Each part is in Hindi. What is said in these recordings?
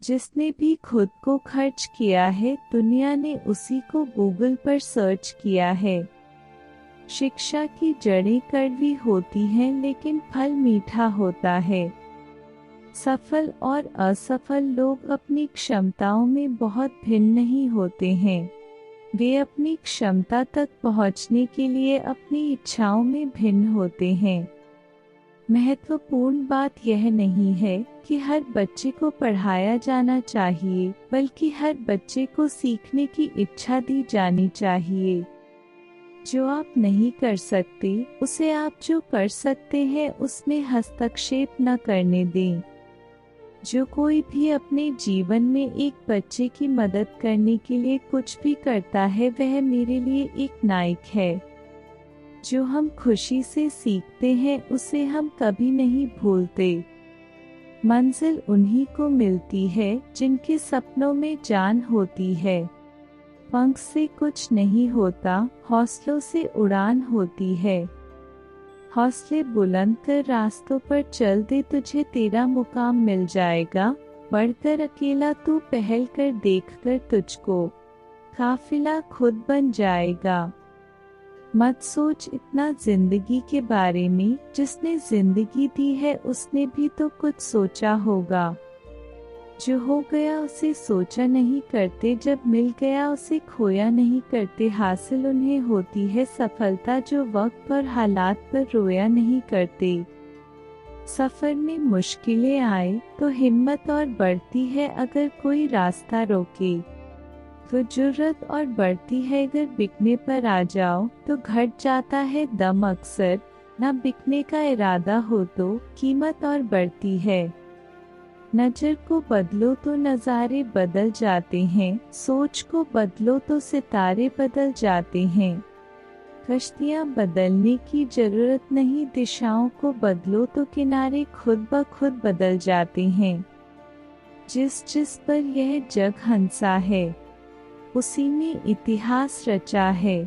जिसने भी खुद को खर्च किया है, दुनिया ने उसी को गूगल पर सर्च किया है। शिक्षा की जड़ें कड़वी होती हैं लेकिन फल मीठा होता है। सफल और असफल लोग अपनी क्षमताओं में बहुत भिन्न नहीं होते हैं। वे अपनी क्षमता तक पहुंचने के लिए अपनी इच्छाओं में भिन्न होते हैं। महत्वपूर्ण बात यह नहीं है कि हर बच्चे को पढ़ाया जाना चाहिए, बल्कि हर बच्चे को सीखने की इच्छा दी जानी चाहिए। जो आप नहीं कर सकते, उसे आप जो कर सकते हैं उसमें हस्तक्षेप न करने दें। जो कोई भी अपने जीवन में एक बच्चे की मदद करने के लिए कुछ भी करता है, वह मेरे लिए एक नायक है। जो हम खुशी से सीखते हैं उसे हम कभी नहीं भूलते। मंजिल उन्हीं को मिलती है जिनके सपनों में जान होती है। पंख से कुछ नहीं होता, हौसलों से उड़ान होती है। हौसले बुलंद कर रास्तों पर चल दे, तुझे तेरा मुकाम मिल जाएगा। बढ़कर अकेला तू पहल कर, देख कर तुझको काफिला खुद बन जाएगा। मत सोच इतना जिंदगी के बारे में, जिसने जिंदगी दी है उसने भी तो कुछ सोचा होगा। जो हो गया उसे सोचा नहीं करते, जब मिल गया उसे खोया नहीं करते। हासिल उन्हें होती है सफलता जो वक्त और हालात पर रोया नहीं करते। सफर में मुश्किलें आए तो हिम्मत और बढ़ती है, अगर कोई रास्ता रोके तो जुर्रत और बढ़ती है। अगर बिकने पर आ जाओ तो घट जाता है दम अक्सर। न बिकने का इरादा हो तो कीमत और बढ़ती है। नजर को बदलो तो नज़ारे बदल जाते हैं, सोच को बदलो तो सितारे बदल जाते हैं। कश्तियाँ बदलने की जरूरत नहीं, दिशाओं को बदलो तो किनारे खुद ब खुद बदल जाते हैं। जिस जिस पर यह जग हंसा है, उसी ने इतिहास रचा है।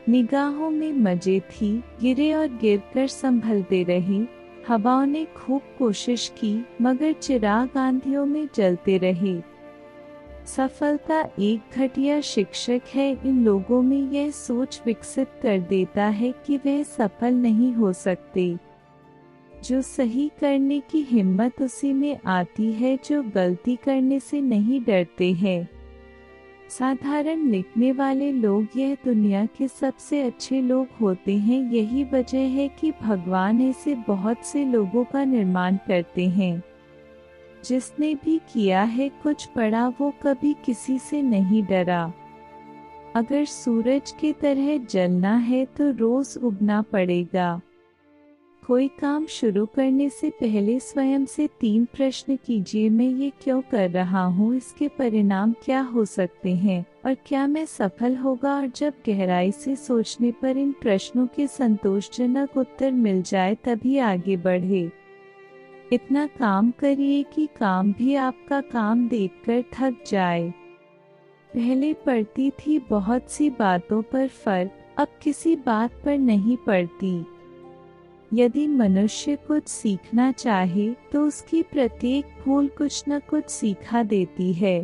निगाहों में मजे थी, गिरे और गिरकर संभलते रहे। हवाओं ने खूब कोशिश की, मगर चिराग आंधियों में जलते रहे। सफलता एक घटिया शिक्षक है, इन लोगों में यह सोच विकसित कर देता है कि वह सफल नहीं हो सकते। जो सही करने की हिम्मत उसी में आती है जो गलती करने से नहीं डरते हैं। साधारण लिखने वाले लोग यह दुनिया के सबसे अच्छे लोग होते हैं। यही वजह है कि भगवान ऐसे बहुत से लोगों का निर्माण करते हैं। जिसने भी किया है कुछ बड़ा, वो कभी किसी से नहीं डरा। अगर सूरज की तरह जलना है तो रोज उगना पड़ेगा। कोई काम शुरू करने से पहले स्वयं से 3 प्रश्न कीजिए, मैं ये क्यों कर रहा हूँ, इसके परिणाम क्या हो सकते हैं और क्या मैं सफल होगा। और जब गहराई से सोचने पर इन प्रश्नों के संतोषजनक उत्तर मिल जाए, तभी आगे बढ़े। इतना काम करिए कि काम भी आपका काम देखकर थक जाए। पहले पड़ती थी बहुत सी बातों पर फर्क, अब किसी बात पर नहीं पड़ती। यदि मनुष्य कुछ सीखना चाहे तो उसकी प्रत्येक भूल कुछ न कुछ सिखा देती है।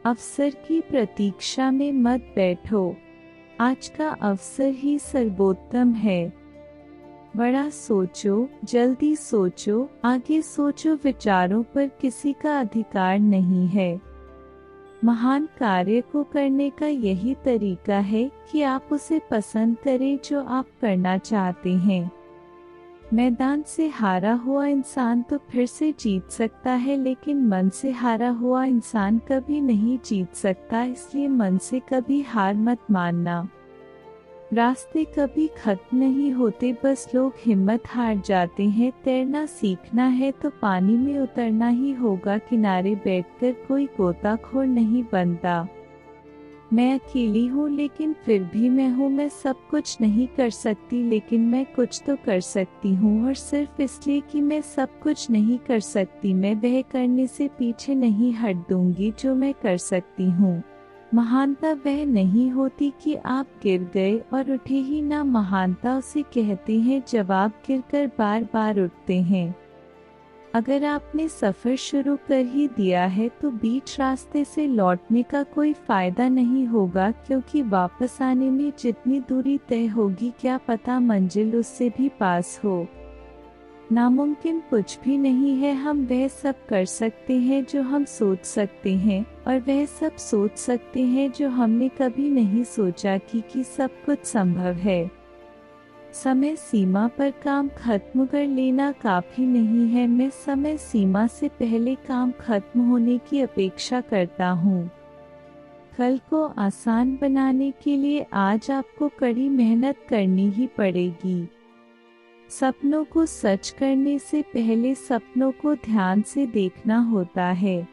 अवसर की प्रतीक्षा में मत बैठो, आज का अवसर ही सर्वोत्तम है। बड़ा सोचो, जल्दी सोचो, आगे सोचो, विचारों पर किसी का अधिकार नहीं है। महान कार्य को करने का यही तरीका है कि आप उसे पसंद करें जो आप करना चाहते हैं। मैदान से हारा हुआ इंसान तो फिर से जीत सकता है, लेकिन मन से हारा हुआ इंसान कभी नहीं जीत सकता। इसलिए मन से कभी हार मत मानना। रास्ते कभी खत्म नहीं होते, बस लोग हिम्मत हार जाते हैं। तैरना सीखना है तो पानी में उतरना ही होगा, किनारे बैठकर कोई गोताखोर नहीं बनता। मैं अकेली हूँ लेकिन फिर भी मैं हूँ। मैं सब कुछ नहीं कर सकती, लेकिन मैं कुछ तो कर सकती हूँ। और सिर्फ इसलिए कि मैं सब कुछ नहीं कर सकती, मैं वह करने से पीछे नहीं हट दूंगी जो मैं कर सकती हूँ। महानता वह नहीं होती कि आप गिर गए और उठे ही ना, महानता उसे कहते हैं जब आप गिरकर बार बार उठते हैं। अगर आपने सफर शुरू कर ही दिया है तो बीच रास्ते से लौटने का कोई फायदा नहीं होगा, क्योंकि वापस आने में जितनी दूरी तय होगी क्या पता मंजिल उससे भी पास हो। नामुमकिन कुछ भी नहीं है। हम वह सब कर सकते हैं जो हम सोच सकते हैं, और वह सब सोच सकते हैं जो हमने कभी नहीं सोचा कि सब कुछ संभव है। समय सीमा पर काम खत्म कर लेना काफी नहीं है। मैं समय सीमा से पहले काम खत्म होने की अपेक्षा करता हूँ। कल को आसान बनाने के लिए आज आपको कड़ी मेहनत करनी ही पड़ेगी। सपनों को सच करने से पहले सपनों को ध्यान से देखना होता है।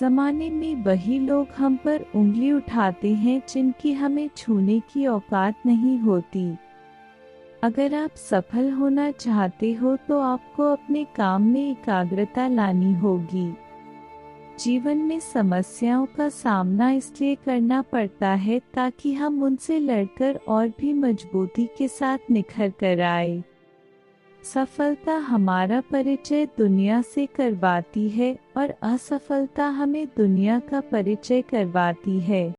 जमाने में वही लोग हम पर उंगली उठाते हैं जिनकी हमें छूने की औकात नहीं होती। अगर आप सफल होना चाहते हो तो आपको अपने काम में एकाग्रता लानी होगी। जीवन में समस्याओं का सामना इसलिए करना पड़ता है ताकि हम उनसे लड़कर और भी मजबूती के साथ निखर कर आए। सफलता हमारा परिचय दुनिया से करवाती है और असफलता हमें दुनिया का परिचय करवाती है।